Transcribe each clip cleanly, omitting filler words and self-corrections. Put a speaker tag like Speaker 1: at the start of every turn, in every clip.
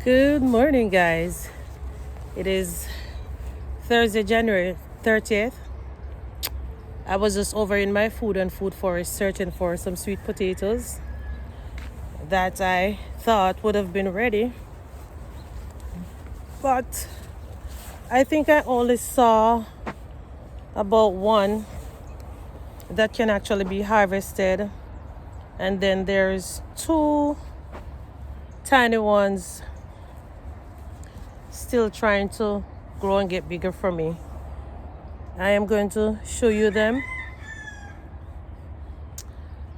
Speaker 1: Good morning, guys. It is Thursday, January 30th. I was just over in my food and food forest searching for some sweet potatoes that I thought would have been ready. But I think I only saw about one that can actually be harvested. And then there's two tiny ones still trying to grow and get bigger for me. I am going to show you them,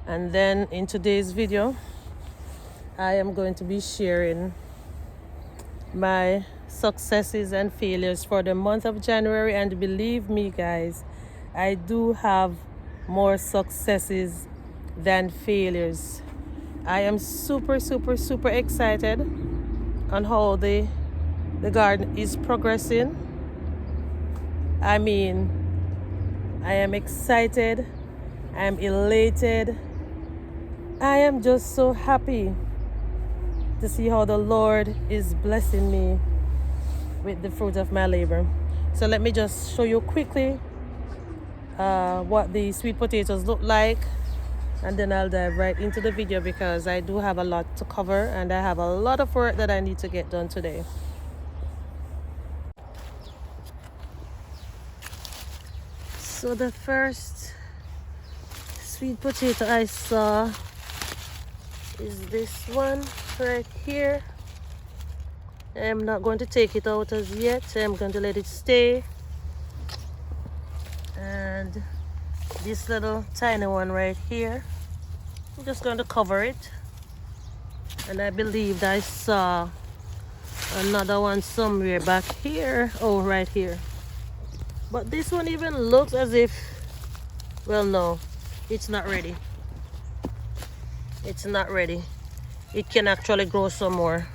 Speaker 1: and then in today's video I am going to be sharing my successes and failures for the month of January. And believe me, guys, I do have more successes than failures. I am super excited on how the garden is progressing. I mean, I am excited, I am elated, I am just so happy to see how the Lord is blessing me with the fruit of my labor. So let me just show you quickly what the sweet potatoes look like, and then I'll dive right into the video because I do have a lot to cover and I have a lot of work that I need to get done today. So the first sweet potato I saw is this one right here. I'm not going to take it out as yet. I'm going to let it stay. And this little tiny one right here, I'm just going to cover it. And I believed I saw another one somewhere back here. Oh, right here. But this one even looks as if, well, no, it's not ready. It's not ready. It can actually grow some more.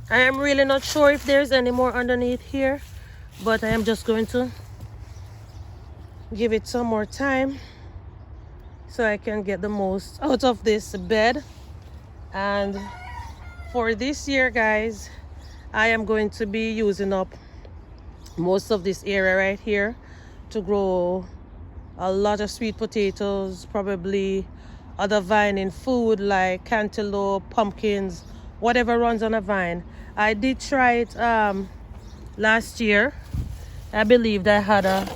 Speaker 1: I am really not sure if there's any more underneath here, but I am just going to give it some more time so I can get the most out of this bed. And for this year, guys, I am going to be using up most of this area right here to grow a lot of sweet potatoes, probably other vining food like cantaloupe, pumpkins, whatever runs on a vine. I did try it last year. I believed I had a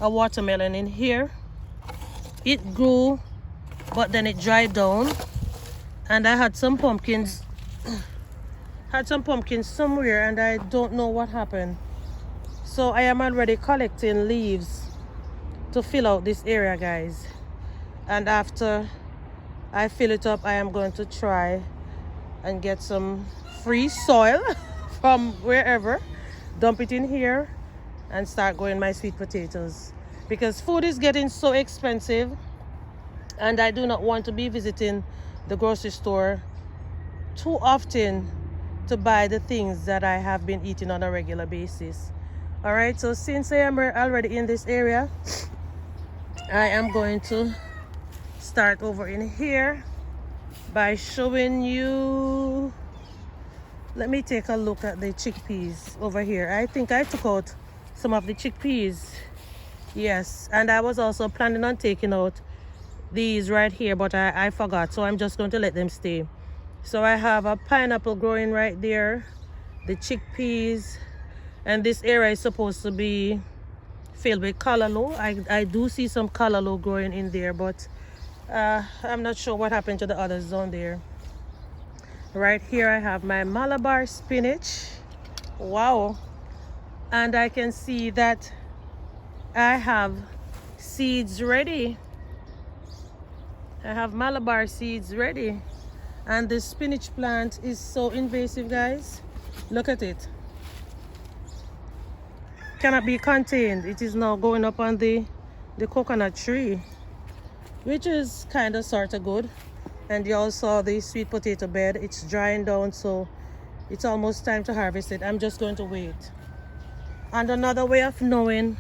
Speaker 1: watermelon in here. It grew, but then it dried down, and I had some pumpkins somewhere, and I don't know what happened. So I am already collecting leaves to fill out this area, guys. And after I fill it up, I am going to try and get some free soil from wherever, dump it in here, and start growing my sweet potatoes. Because food is getting so expensive, and I do not want to be visiting the grocery store too often to buy the things that I have been eating on a regular basis. All right, so since I am already in this area, I am going to start over in here by showing you. Let me take a look at the chickpeas over here. I think I took out some of the chickpeas. Yes, and I was also planning on taking out these right here, but I forgot, so I'm just going to let them stay. So I have a pineapple growing right there, the chickpeas, and this area is supposed to be filled with callaloo. I do see some callaloo growing in there, but I'm not sure what happened to the others down there. Right here I have my Malabar spinach. Wow. And I can see that I have seeds ready. I have Malabar seeds ready. And the spinach plant is so invasive, guys. Look at it. Cannot be contained. It is now going up on the coconut tree, which is kind of sort of good. And you all saw the sweet potato bed. It's drying down, so it's almost time to harvest it. I'm just going to wait. And another way of knowing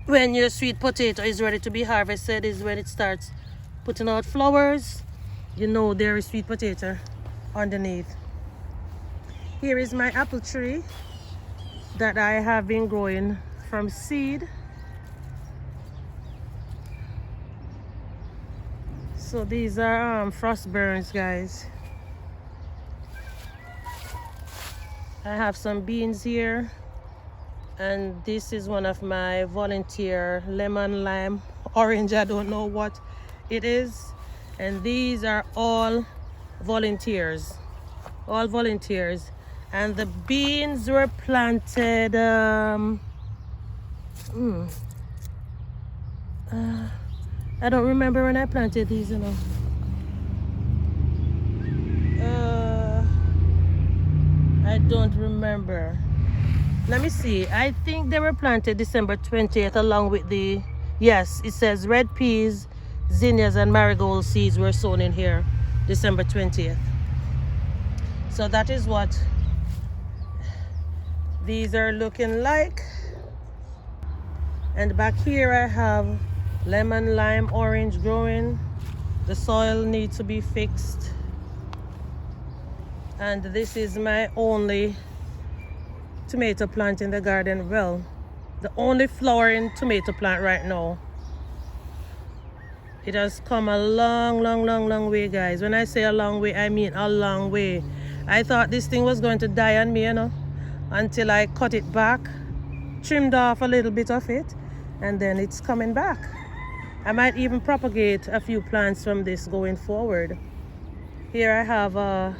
Speaker 1: when your sweet potato is ready to be harvested is when it starts putting out flowers. You know there is sweet potato underneath. Here is my apple tree that I have been growing from seed. So these are frost burns, guys. I have some beans here, and this is one of my volunteer lemon lime orange. I don't know what it is, and these are all volunteers, and the beans were planted I don't remember when I planted these, you know. I don't remember. Let me see. I think they were planted December 20th along with the, yes, it says red peas, zinnias, and marigold seeds were sown in here December 20th. So that is what these are looking like. And back here I have lemon, lime, orange growing. The soil needs to be fixed. And this is my only tomato plant in the garden. Well, the only flowering tomato plant right now. It has come a long way, guys. When I say a long way, I mean a long way. I thought this thing was going to die on me, you know, until I cut it back, trimmed off a little bit of it, and then it's coming back. I might even propagate a few plants from this going forward. Here I have the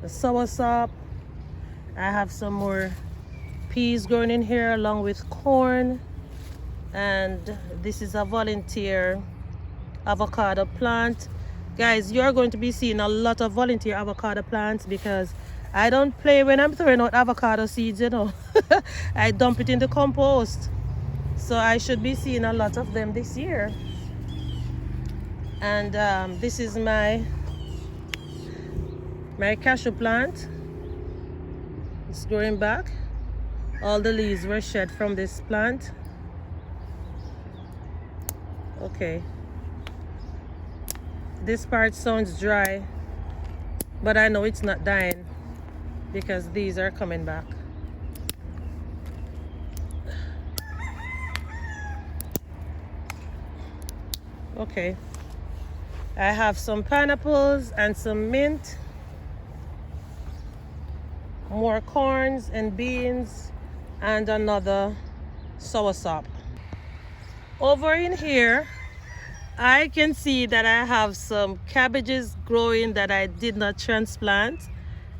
Speaker 1: soursop. I have some more peas growing in here along with corn, and this is a volunteer avocado plant. Guys, you're going to be seeing a lot of volunteer avocado plants because I don't play when I'm throwing out avocado seeds, you know. I dump it in the compost, so I should be seeing a lot of them this year. And this is my cashew plant. It's growing back. All the leaves were shed from this plant. Okay, this part sounds dry, but I know it's not dying because these are coming back. Okay, I have some pineapples and some mint, more corns and beans, and another soursop. Over in here, I can see that I have some cabbages growing that I did not transplant.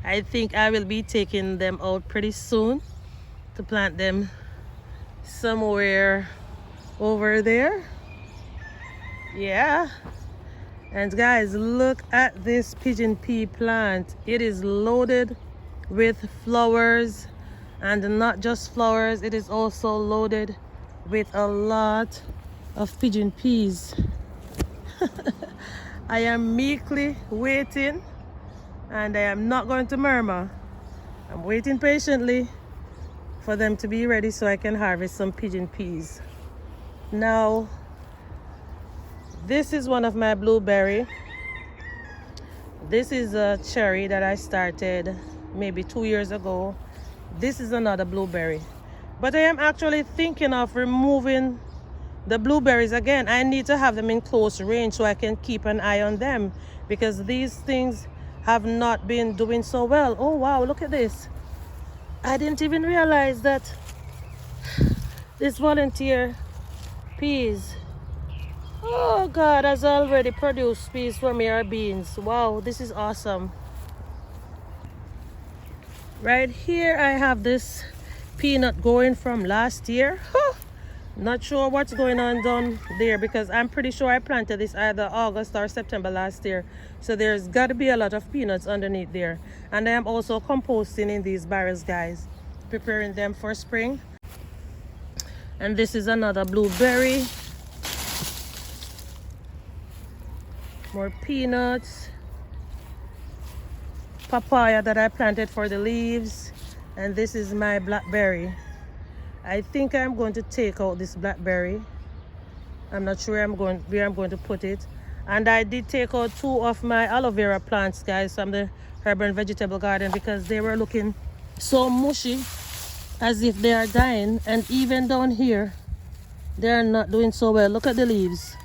Speaker 1: I think I will be taking them out pretty soon to plant them somewhere over there. Yeah. And guys, look at this pigeon pea plant. It is loaded with flowers, and not just flowers, it is also loaded with a lot of pigeon peas. I am meekly waiting, and I am not going to murmur. I'm waiting patiently for them to be ready so I can harvest some pigeon peas. Now, this is one of my blueberry. This is a cherry that I started maybe 2 years ago. This is another blueberry, but I am actually thinking of removing the blueberries again. I need to have them in close range so I can keep an eye on them, because these things have not been doing so well. Oh wow, look at this. I didn't even realize that this volunteer peas, oh God, has already produced peas for me, or beans. Wow, this is awesome. Right here I have this peanut going from last year. Not sure what's going on down there, because I'm pretty sure I planted this either August or September last year. So there's got to be a lot of peanuts underneath there. And I am also composting in these barrels, guys, preparing them for spring. And this is another blueberry. More peanuts. Papaya that I planted for the leaves. And this is my blackberry. I think I'm going to take out this blackberry. I'm not sure where I'm going to put it. And I did take out 2 of my aloe vera plants, guys, from the herb and vegetable garden because they were looking so mushy, as if they are dying. And even down here, they are not doing so well. Look at the leaves.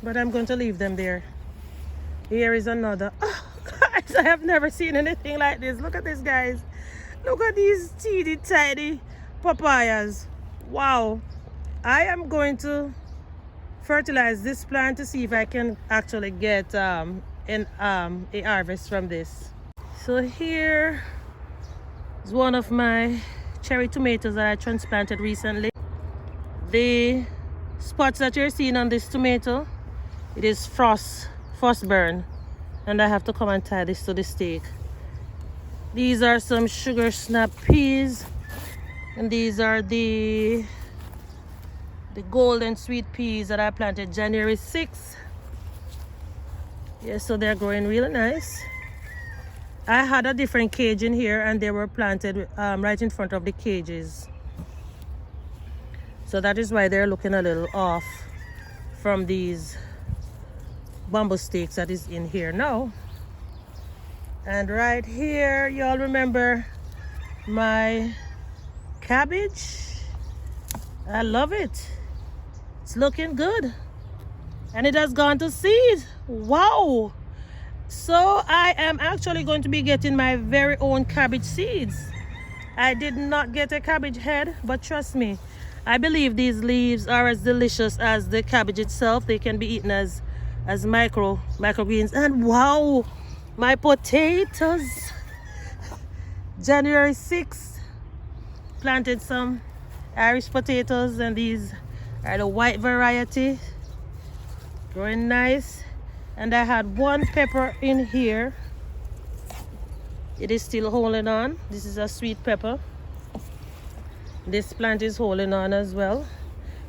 Speaker 1: But I'm going to leave them there. Here is another. Oh, guys, I have never seen anything like this. Look at this, guys. Look at these teeny tiny papayas. Wow. I am going to fertilize this plant to see if I can actually get a harvest from this. So here is one of my cherry tomatoes that I transplanted recently. The spots that you're seeing on this tomato, it is frost burn, and I have to come and tie this to the stake. These are some sugar snap peas, and these are the golden sweet peas that I planted January 6th. Yeah, so they're growing really nice. I had a different cage in here, and they were planted right in front of the cages. So that is why they're looking a little off from these bamboo stakes that is in here now. And right here, y'all remember my cabbage? I love it. It's looking good. And it has gone to seed. Wow. So I am actually going to be getting my very own cabbage seeds. I did not get a cabbage head, but trust me, I believe these leaves are as delicious as the cabbage itself. They can be eaten as microgreens. And wow, my potatoes. January 6th, planted some Irish potatoes, and these are the white variety. Growing nice. And I had one pepper in here. It is still holding on. This is a sweet pepper. This plant is holding on as well.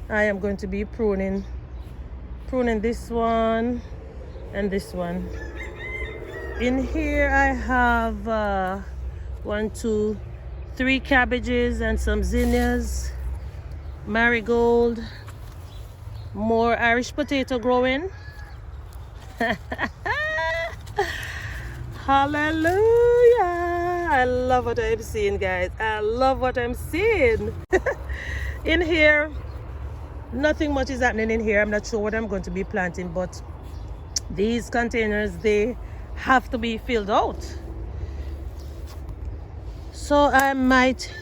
Speaker 1: I am going to be pruning this one and this one. In here I have 1, 2, 3 cabbages and some zinnias, marigold, more Irish potato growing. Hallelujah. I love what I'm seeing, guys. I love what I'm seeing. In here, nothing much is happening in here. I'm not sure what I'm going to be planting, but these containers, they have to be filled out. So I might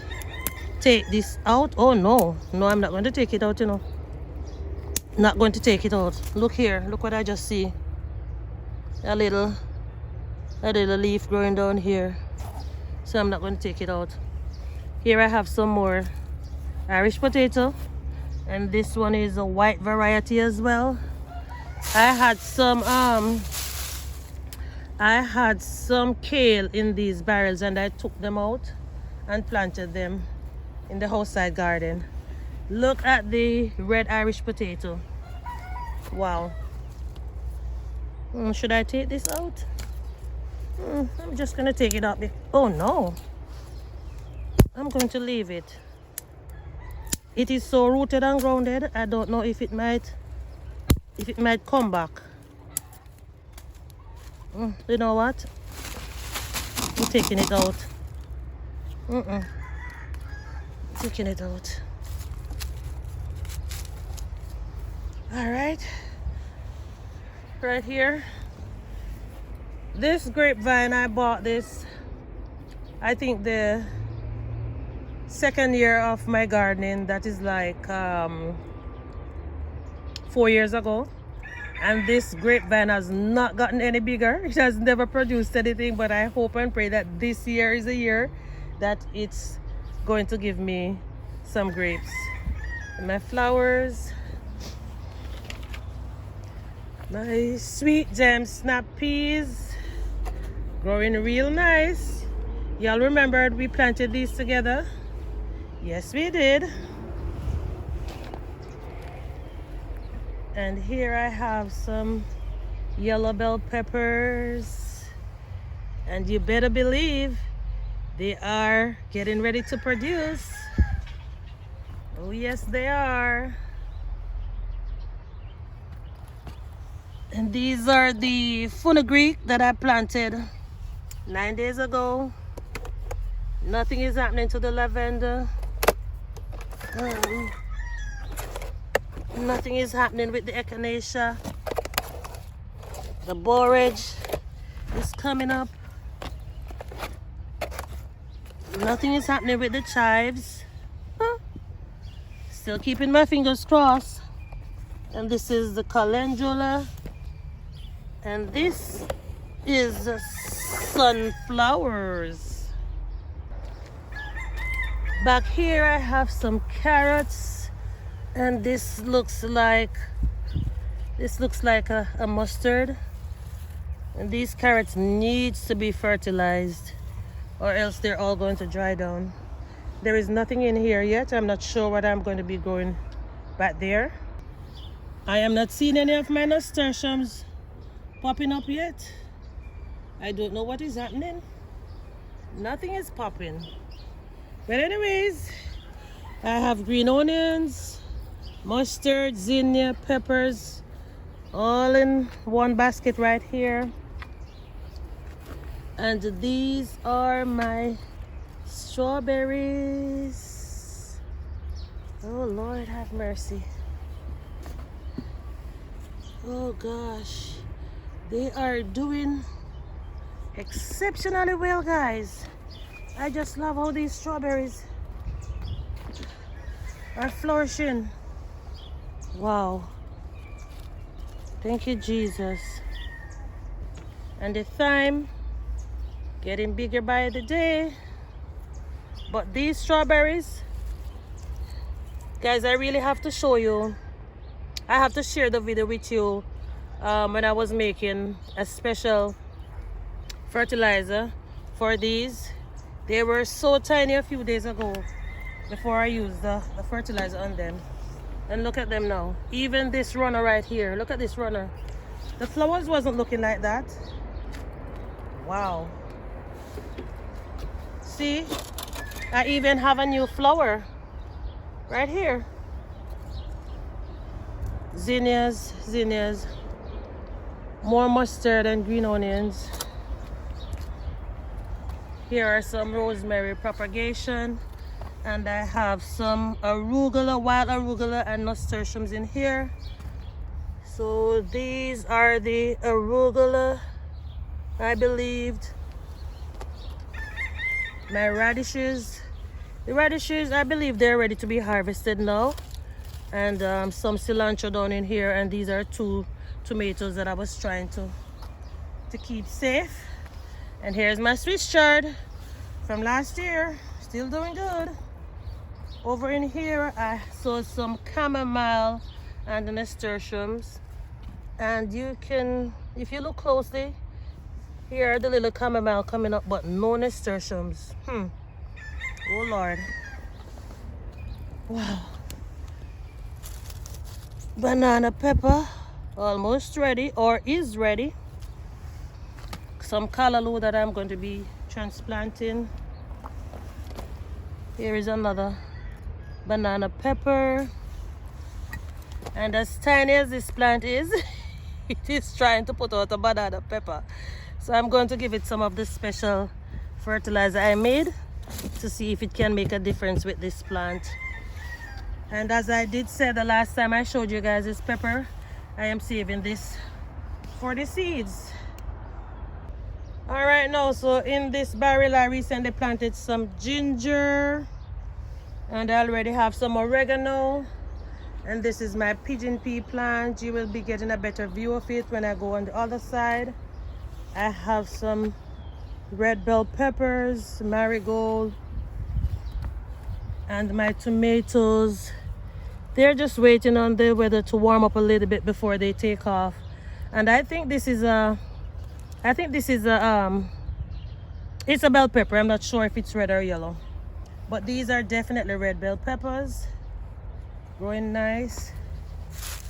Speaker 1: take this out. Oh no, I'm not going to take it out, you know. Not going to take it out. Look here, look what I just see. A little leaf growing down here. So I'm not going to take it out. Here I have some more Irish potato, and this one is a white variety as well. I had some kale in these barrels, and I took them out and planted them in the outside garden. Look at the red Irish potato. Wow. Should I take this out? I'm just gonna take it out. Oh no, I'm going to leave it. It is so rooted and grounded. I don't know if it might come back. You know what? I'm taking it out. Taking it out. All right. Right here. This grapevine, I bought this, I think the second year of my gardening. That is like 4 years ago. And this grapevine has not gotten any bigger. It has never produced anything, but I hope and pray that this year is a year that it's going to give me some grapes. And my flowers, my sweet gem snap peas, growing real nice. Y'all remembered we planted these together? Yes, we did. And here I have some yellow bell peppers, and you better believe they are getting ready to produce. Oh yes, they are. And these are the fenugreek that I planted 9 days ago. Nothing is happening to the lavender. Nothing is happening with the echinacea. The borage is coming up. Nothing is happening with the chives. Still keeping my fingers crossed. And this is the calendula. And this is sunflowers. Back here I have some carrots. And this looks like a mustard. And these carrots needs to be fertilized, or else they're all going to dry down. There is nothing in here yet. I'm not sure what I'm going to be growing back there. I am not seeing any of my nasturtiums popping up yet. I don't know what is happening. Nothing is popping. But anyways, I have green onions, mustard, zinnia, peppers, all in one basket right here. And these are my strawberries. Oh Lord, have mercy. Oh gosh, they are doing exceptionally well, guys. I just love how these strawberries are flourishing. Wow, thank you, Jesus. And the thyme getting bigger by the day. But these strawberries, guys, I really have to show you. I have to share the video with you when I was making a special fertilizer for these. They were so tiny a few days ago before I used the fertilizer on them. And look at them now. Even this runner right here, look at this runner. The flowers wasn't looking like that. Wow. See, I even have a new flower right here. Zinnias, more mustard and green onions. Here are some rosemary propagation, and I have some arugula, wild arugula and nasturtiums in here. So these are the arugula, I believed. My radishes, the radishes, I believe they're ready to be harvested now. And some cilantro down in here, and these are 2 tomatoes that I was trying to keep safe. And here's my Swiss chard from last year, still doing good. Over in here I sowed some chamomile and the nasturtiums, and you can, if you look closely, here are the little chamomile coming up, but no nasturtiums. Oh Lord. Wow. Banana pepper almost ready, or is ready. Some callaloo that I'm going to be transplanting. Here is another banana pepper, and as tiny as this plant is, it is trying to put out a banana pepper. So I'm going to give it some of the special fertilizer I made to see if it can make a difference with this plant. And as I did say the last time I showed you guys this pepper, I am saving this for the seeds. All right, now, so in this barrel I recently planted some ginger, and I already have some oregano. And this is my pigeon pea plant. You will be getting a better view of it when I go on the other side. I have some red bell peppers, marigold, and my tomatoes. They're just waiting on the weather to warm up a little bit before they take off. And I think this is a it's a bell pepper. I'm not sure if it's red or yellow, but these are definitely red bell peppers, growing nice.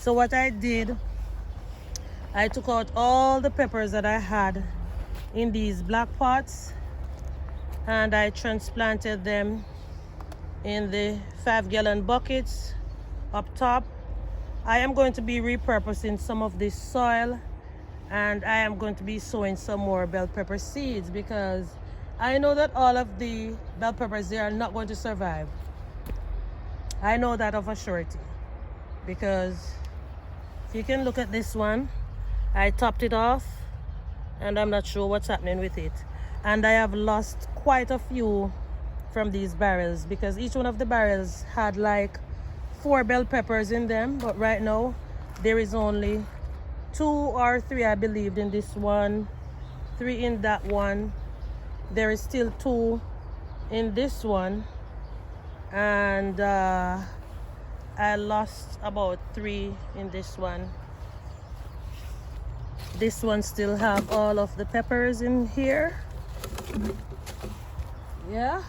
Speaker 1: So what I did, I took out all the peppers that I had in these black pots, and I transplanted them in the 5-gallon buckets up top. I am going to be repurposing some of this soil and I am going to be sowing some more bell pepper seeds because I know that all of the bell peppers, they are not going to survive. I know that of a surety, because if you can look at this one, I topped it off and I'm not sure what's happening with it. And I have lost quite a few from these barrels because each one of the barrels had like 4 bell peppers in them, but right now there is only 2 or 3, I believe, in this one, 3 in that one. There is still 2 in this one, and I lost about 3 in this one. This one still have all of the peppers in here. Yeah.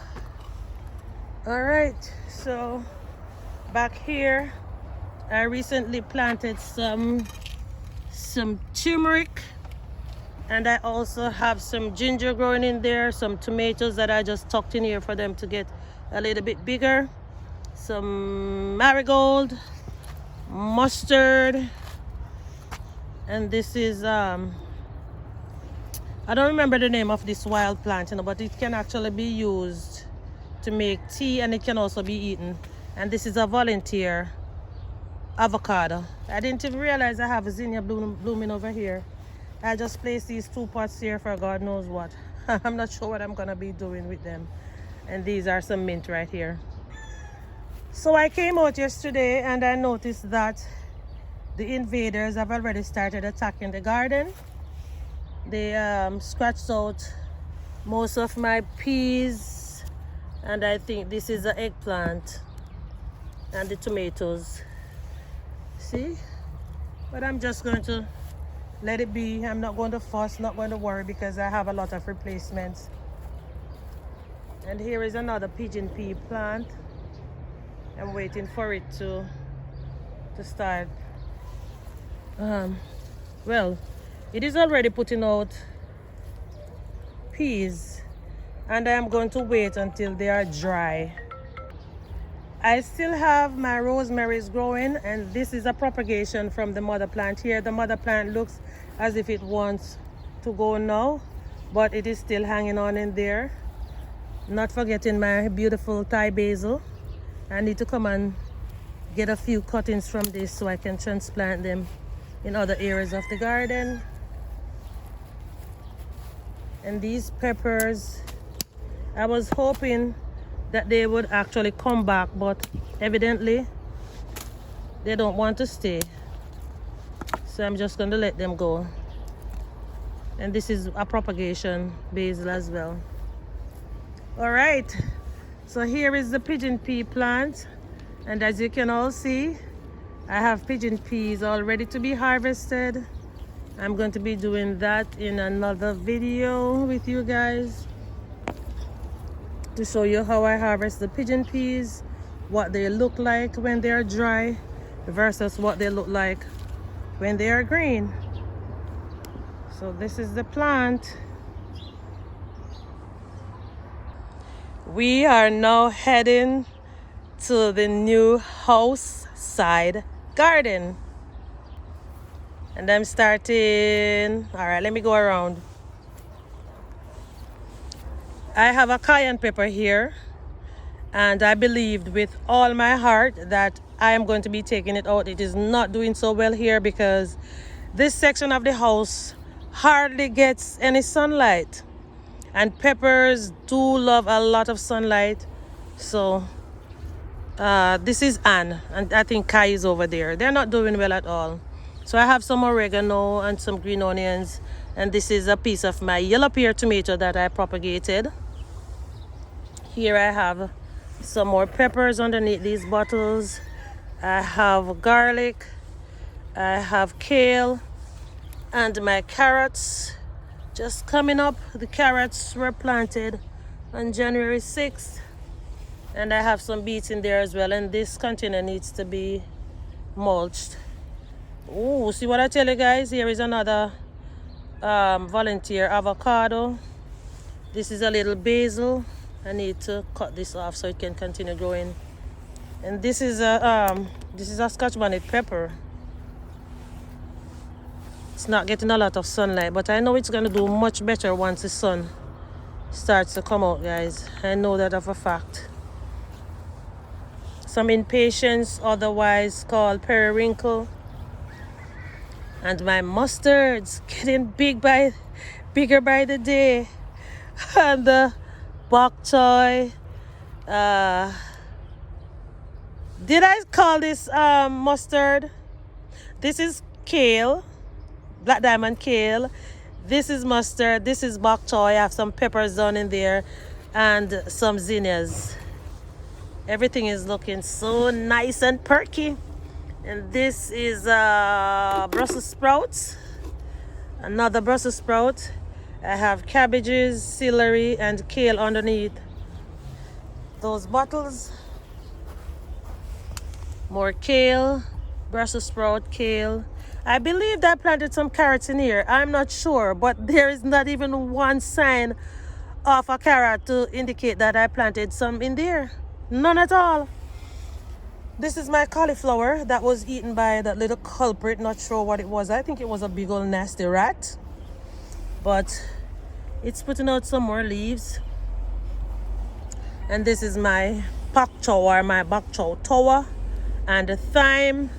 Speaker 1: All right, so back here I recently planted some turmeric, and I also have some ginger growing in there, some tomatoes that I just tucked in here for them to get a little bit bigger, some marigold, mustard, and this is I don't remember the name of this wild plant, you know, but it can actually be used to make tea, and it can also be eaten. And this is a volunteer avocado. I didn't even realize I have a zinnia blooming over here. I just placed these 2 pots here for God knows what. I'm not sure what I'm gonna be doing with them. And these are some mint right here. So I came out yesterday and I noticed that the invaders have already started attacking the garden. They scratched out most of my peas, and I think this is the eggplant and the tomatoes. See? But I'm just going to let it be. I'm not going to fuss, not going to worry, because I have a lot of replacements. And here is another pigeon pea plant. I'm waiting for it to start. Well, it is already putting out peas, and I am going to wait until they are dry. I still have my rosemaries growing, and this is a propagation from the mother plant here. The mother plant looks as if it wants to go now, but it is still hanging on in there. Not forgetting my beautiful Thai basil. I need to come and get a few cuttings from this so I can transplant them in other areas of the garden. And these peppers, I was hoping that they would actually come back, but evidently they don't want to stay. So I'm just going to let them go. And this is a propagation basil as well. All right, so here is the pigeon pea plant, and as you can all see, I have pigeon peas all ready to be harvested. I'm going to be doing that in another video with you guys to show you how I harvest the pigeon peas, what they look like when they are dry versus what they look like when they are green. So this is the plant. We are now heading to the new house side garden. And I'm starting, all right, let me go around. I have a cayenne pepper here, and I believed with all my heart that I am going to be taking it out. It is not doing so well here because this section of the house hardly gets any sunlight, and peppers do love a lot of sunlight. So this is Anne, and I think Kai is over there. They're not doing well at all. So I have some oregano and some green onions, and this is a piece of my yellow pear tomato that I propagated. Here I have some more peppers underneath these bottles. I have garlic, I have kale, and my carrots just coming up. The carrots were planted on January 6th, and I have some beets in there as well, and this container needs to be mulched. Oh, see what I tell you guys? Here is another volunteer avocado. This is a little basil. I need to cut this off so it can continue growing. And this is a Scotch bonnet pepper. It's not getting a lot of sunlight, but I know it's going to do much better once the sun starts to come out, guys. I know that of a fact. Some impatience, otherwise called periwinkle. And my mustard's getting bigger by the day. And the bok choy. Did I call this mustard? This is kale, black diamond kale. This is mustard. This is bok choy. I have some peppers down in there and some zinnias. Everything is looking so nice and perky. And this is Brussels sprouts. Another Brussels sprout. I have cabbages, celery, and kale underneath those bottles. More kale, Brussels sprout, kale. I believe that I planted some carrots in here. I'm not sure, but there is not even one sign of a carrot to indicate that I planted some in there. None at all. This is my cauliflower that was eaten by that little culprit. Not sure what it was. I think it was a big old nasty rat. But it's putting out some more leaves. And this is my pak chow or my bok chow towa and the thyme.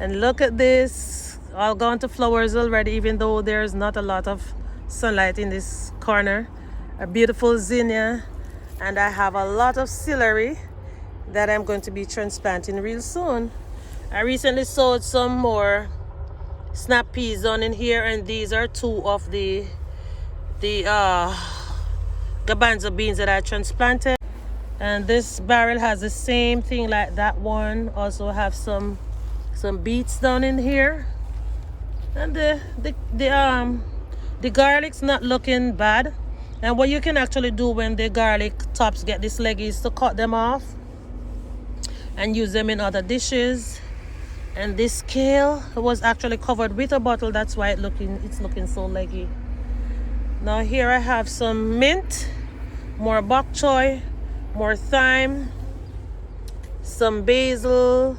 Speaker 1: And look at this. All gone to flowers already, even though there's not a lot of sunlight in this corner. A beautiful zinnia. And I have a lot of celery that I'm going to be transplanting real soon. I recently sowed some more snap peas down in here, and these are two of the garbanzo beans that I transplanted. And this barrel has the same thing like that one. Also have some beets down in here. And the garlic's not looking bad. And what you can actually do when the garlic tops get this leggy is to cut them off and use them in other dishes. And this kale was actually covered with a bottle. That's why it's looking so leggy. Now here I have some mint, more bok choy, more thyme, some basil,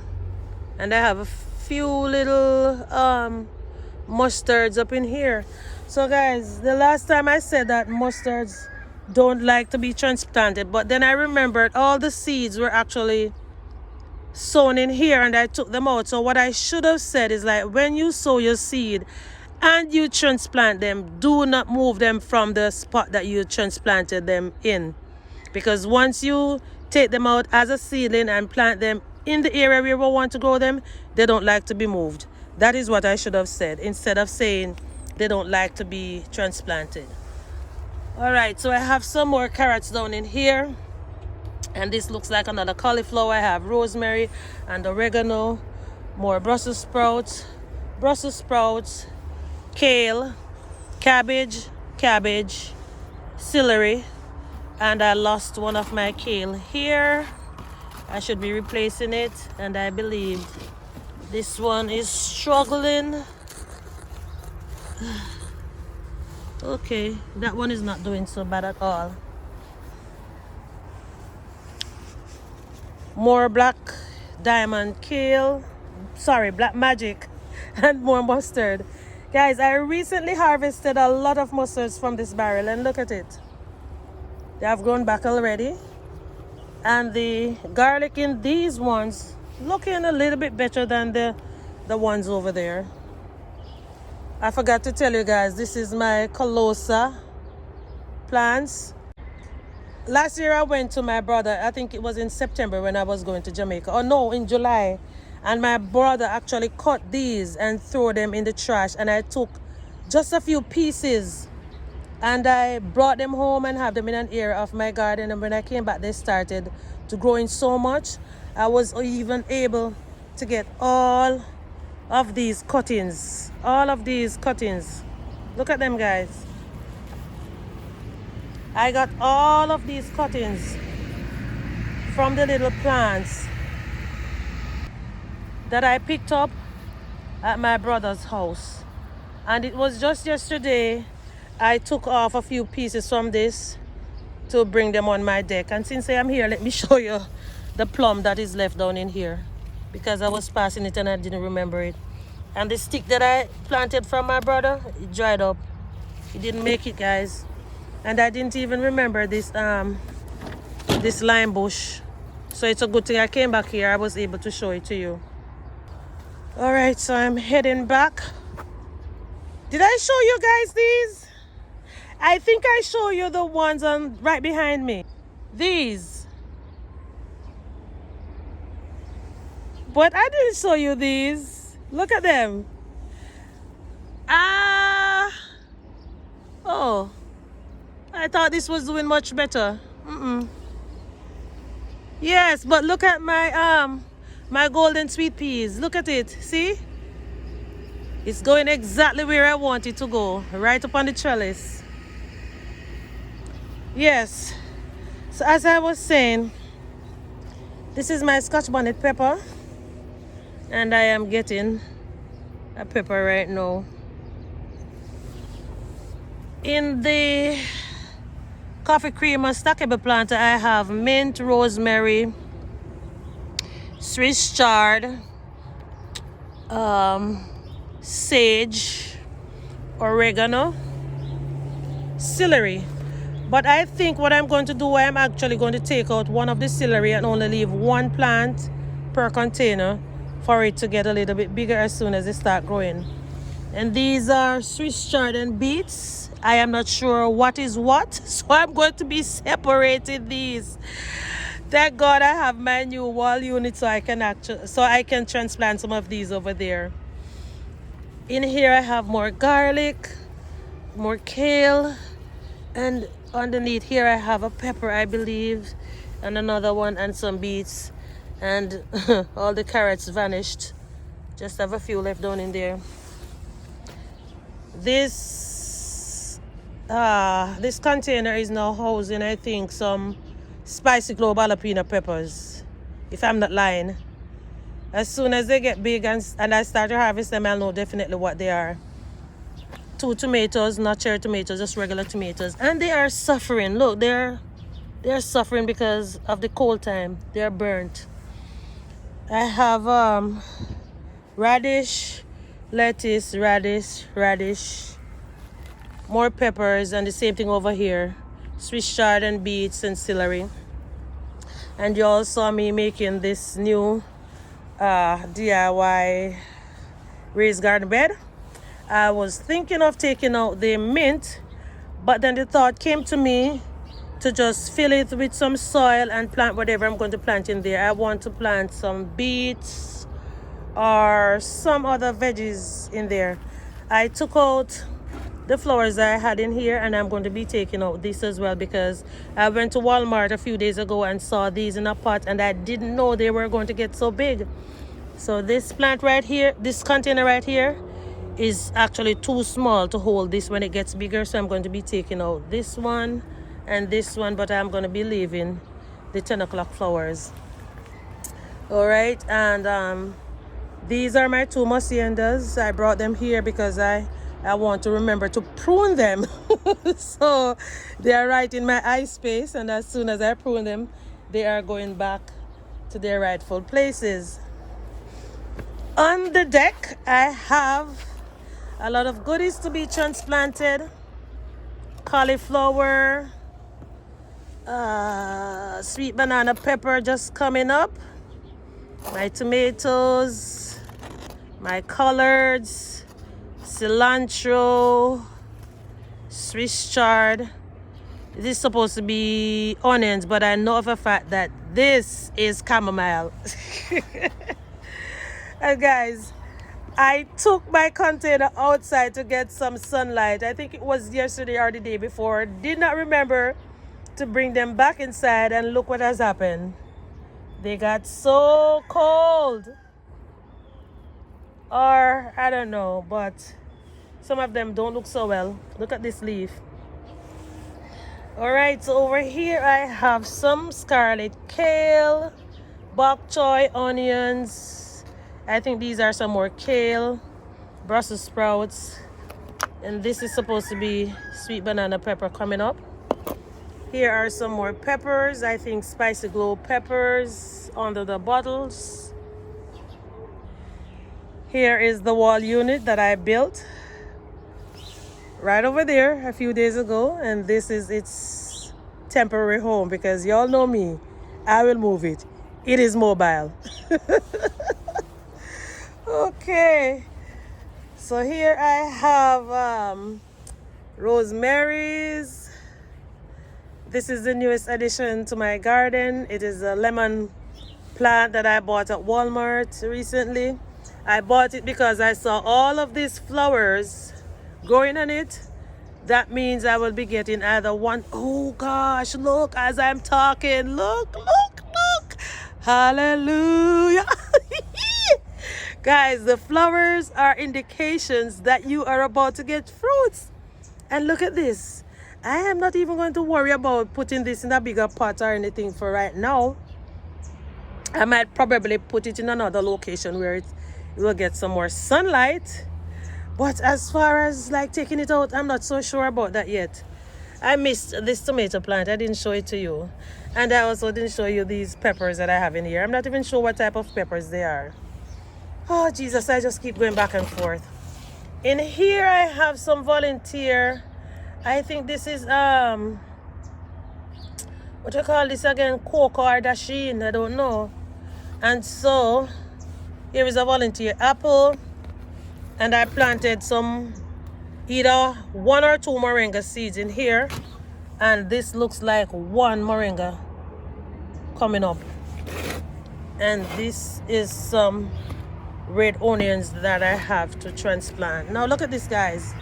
Speaker 1: and I have a few little mustards up in here. So guys, the last time I said that mustards don't like to be transplanted, but then I remembered all the seeds were actually sown in here and I took them out. So what I should have said is, like, when you sow your seed and you transplant them, do not move them from the spot that you transplanted them in, because once you take them out as a seedling and plant them in the area where we want to grow them, they don't like to be moved. That is what I should have said instead of saying they don't like to be transplanted. All right, so I have some more carrots down in here. And this looks like another cauliflower. I have rosemary and oregano, more Brussels sprouts, kale, cabbage, celery, and I lost one of my kale here. I should be replacing it, and I believe this one is struggling. Okay, that one is not doing so bad at all. More black diamond kale, black magic, and more mustard. Guys, I recently harvested a lot of mustards from this barrel, and look at it. They have grown back already. And the garlic in these ones looking a little bit better than the ones over there. I forgot to tell you guys, this is my calosa plants. Last year I went to my brother, I think it was in September when I was going to Jamaica. Oh no, in July. And my brother actually cut these and threw them in the trash. And I took just a few pieces and I brought them home and have them in an area of my garden. And when I came back, they started to grow in so much. I was even able to get all of these cuttings. All of these cuttings. Look at them, guys. I got all of these cuttings from the little plants that I picked up at my brother's house. And it was just yesterday I took off a few pieces from this to bring them on my deck. And since I am here, let me show you the plum that is left down in here, because I was passing it and I didn't remember it. And the stick that I planted from my brother, it dried up. It didn't make it, guys. And I didn't even remember this this lime bush. So it's a good thing I came back here. I was able to show it to you. All right, so I'm heading back. Did I show you guys these? I think I show you the ones on right behind me. These. But I didn't show you these. Look at them. Oh. I thought this was doing much better. Yes, but look at my my golden sweet peas. Look at it. See? It's going exactly where I want it to go. Right up on the trellis. Yes. So as I was saying, this is my Scotch bonnet pepper. And I am getting a pepper right now. In the coffee creamer stackable planter, I have mint, rosemary, Swiss chard, sage, oregano, celery. But I think what I'm going to do, I'm actually going to take out one of the celery and only leave one plant per container for it to get a little bit bigger as soon as they start growing. And these are Swiss chard and beets. I am not sure what is what, so I'm going to be separating these. Thank God I have my new wall unit so I can transplant some of these over there. In here I have more garlic, more kale, and underneath here I have a pepper, I believe, and another one, and some beets, and all the carrots vanished. Just have a few left down in there. This container is now housing, I think, some spicy clove jalapeno peppers, if I'm not lying. As soon as they get big and I start to harvest them, I'll know definitely what they are. 2 tomatoes, not cherry tomatoes, just regular tomatoes, and they are suffering. Look, they're suffering because of the cold time. They're burnt. I have radish, lettuce, radish, more peppers, and the same thing over here, Swiss chard and beets and celery. And you all saw me making this new DIY raised garden bed. I was thinking of taking out the mint, but then the thought came to me to just fill it with some soil and plant whatever I'm going to plant in there. I want to plant some beets or some other veggies in there. I took out the flowers that I had in here, and I'm going to be taking out this as well because I went to Walmart a few days ago and saw these in a pot, and I didn't know they were going to get so big. So this plant right here, this container right here, is actually too small to hold this when it gets bigger, so I'm going to be taking out this one and this one, but I'm going to be leaving the 10 o'clock flowers. All right, and these are my 2 Haciendas. I brought them here because I want to remember to prune them. So they are right in my eye space, and as soon as I prune them, they are going back to their rightful places. On the deck, I have a lot of goodies to be transplanted. Cauliflower, sweet banana pepper just coming up, my tomatoes, my collards, cilantro, Swiss chard. This is supposed to be onions, but I know of a fact that this is chamomile. And guys, I took my container outside to get some sunlight. I think it was yesterday or the day before. Did not remember to bring them back inside, and look what has happened. They got so cold. Or, I don't know, but some of them don't look so well. Look at this leaf. All right, so over here I have some scarlet kale, bok choy, onions. I think these are some more kale, Brussels sprouts, and this is supposed to be sweet banana pepper coming up. Here are some more peppers, I think spicy glow peppers under the bottles. Here is the wall unit that I built right over there a few days ago, and this is its temporary home because y'all know me, I will move it. It is mobile. Okay, so here I have rosemaries. This is the newest addition to my garden. It is a lemon plant that I bought at Walmart recently. I bought it because I saw all of these flowers growing on it. That means I will be getting either one. Oh gosh, look as I'm talking. Look. Hallelujah. Guys, the flowers are indications that you are about to get fruits. And look at this. I am not even going to worry about putting this in a bigger pot or anything for right now. I might probably put it in another location where it will get some more sunlight. But as far as like taking it out, I'm not so sure about that yet. I missed this tomato plant. I didn't show it to you. And I also didn't show you these peppers that I have in here. I'm not even sure what type of peppers they are. Oh, Jesus, I just keep going back and forth. In here, I have some volunteer. I think this is, what do you call this again? Cocoa or dasheen, I don't know. And so, here is a volunteer apple. And I planted some, either 1 or 2 moringa seeds in here. And this looks like 1 moringa coming up. And this is some red onions that I have to transplant. Now look at this, guys.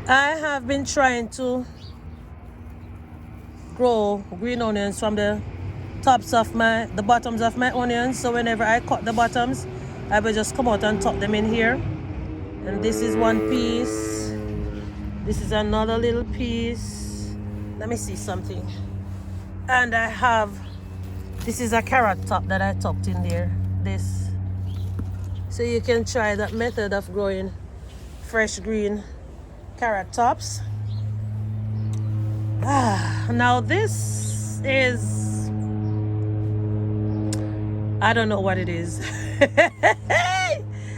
Speaker 1: I have been trying to grow green onions from the bottoms of my onions. So whenever I cut the bottoms, I will just come out and tuck them in here. And this is one piece. This is another little piece. Let me see something. And I have, this is a carrot top that I tucked in there. This. So you can try that method of growing fresh green carrot tops. Now this is, I don't know what it is.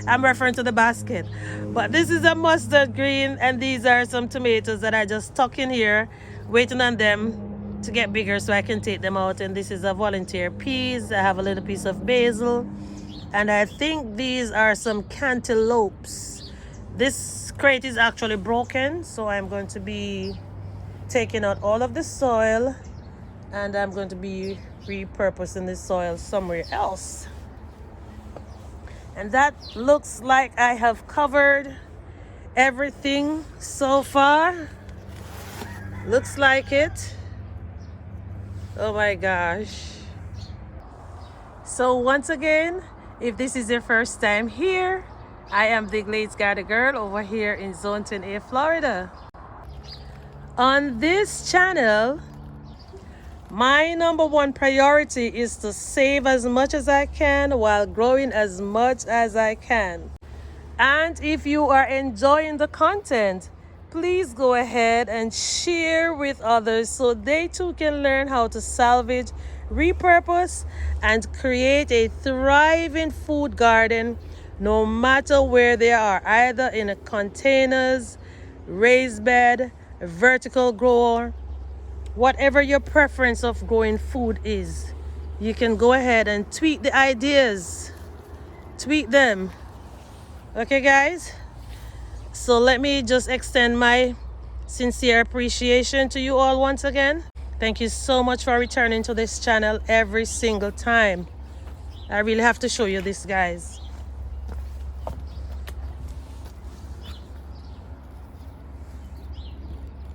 Speaker 1: I'm referring to the basket. But this is a mustard green, and these are some tomatoes that I just tuck in here, waiting on them to get bigger so I can take them out. And this is a volunteer peas. I have a little piece of basil. And I think these are some cantaloupes. This crate is actually broken, so I'm going to be taking out all of the soil, and I'm going to be repurposing the soil somewhere else. And that looks like I have covered everything so far. Looks like it. Oh my gosh. So once again, if this is your first time here, I am the Glades Garden Girl over here in Zone 10A, Florida. On this channel, my #1 priority is to save as much as I can while growing as much as I can. And if you are enjoying the content, please go ahead and share with others so they too can learn how to salvage, repurpose, and create a thriving food garden no matter where they are, either in containers, raised bed, vertical grower, whatever your preference of growing food is. You can go ahead and tweak the ideas, tweak them. Okay guys, so let me just extend my sincere appreciation to you all once again. Thank you so much for returning to this channel every single time. I really have to show you this, guys.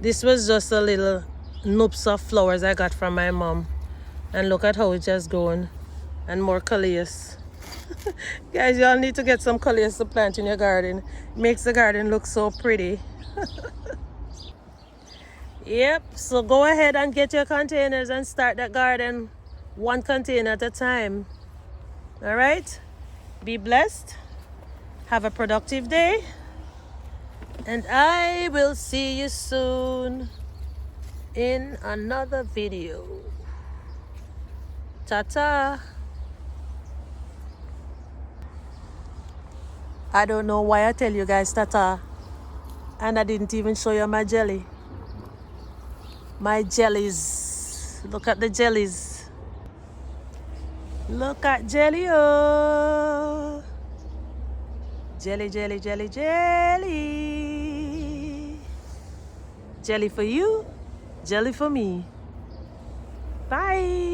Speaker 1: This was just a little noops of flowers I got from my mom. And look at how it has grown. And more callias. Guys, y'all need to get some callias to plant in your garden. It makes the garden look so pretty. Yep, so go ahead and get your containers and start that garden 1 container at a time. All right? Be blessed. Have a productive day. And I will see you soon in another video. Ta-ta. I don't know why I tell you guys tata. And I didn't even show you my jelly. My jellies. Look at the jellies. Look at jelly, oh. Jelly, jelly, jelly, jelly. Jelly for you, jelly for me. Bye.